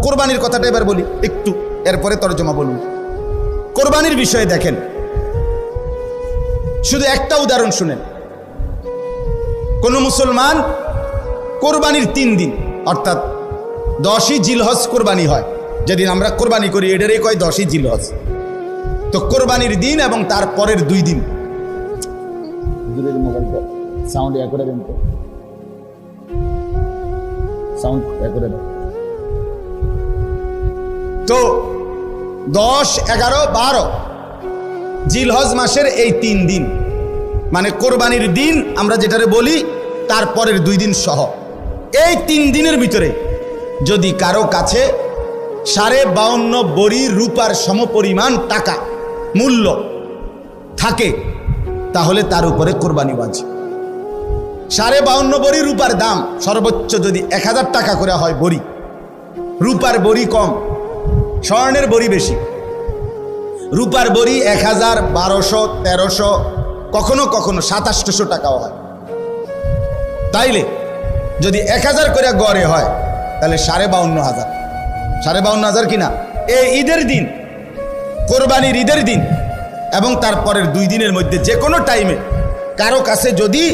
কোরবানির কথাটা এবার বলি একটু, এরপরে তরজমা বলুন। কোরবানির বিষয়ে দেখেন, শুধু একটা উদাহরণ শুনেন। কোন মুসলমান কোরবানির 3 দিন অর্থাৎ 10ই জিলহজ কোরবানি হয়, যেদিন আমরা কোরবানি করি এটারই কয় 10ই জিলহজ। তো কোরবানির দিন এবং তার পরের 2 দিন, সাউন্ড করে দেন তো, সাউন্ড করে দেন। তো 10, 11, 12 জিলহজ মাসের এই 3 দিন মানে কোরবানির দিন আমরা যেটারে বলি, তারপরের 2 দিন সহ এই 3 দিনের ভিতরে যদি কারো কাছে 52.5 বড়ি রূপার সমপরিমাণ টাকা মূল্য থাকে তাহলে তার উপরে কোরবানি ওয়াজিব। 52.5 বড়ি রূপার দাম সর্বোচ্চ যদি 1000 টাকা করে হয় বড়ি, রূপার বড়ি কম, স্বর্ণের বড়ি বেশি। রূপার বড়ি 1000, 1200, 1300, কখনো কখনো 2700 টাকাও হয়। তাইলে যদি 1000 করে গড়ে হয় তাহলে 52,500, 52,500 কিনা এই ঈদের দিন, কোরবানির ঈদের দিন এবং তারপরের 2 দিনের মধ্যে যে কোনো টাইমে কারো কাছে যদি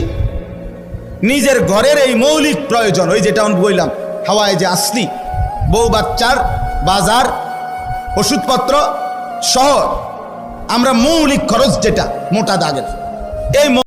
নিজের ঘরের এই মৌলিক প্রয়োজন, ওই যেটা আমি বললাম হাওয়ায় যে আসলি, বউ বাচ্চার বাজার, ওষুধপত্র সহ আমরা মৌলিক খরচ যেটা মোটা দাগের, এই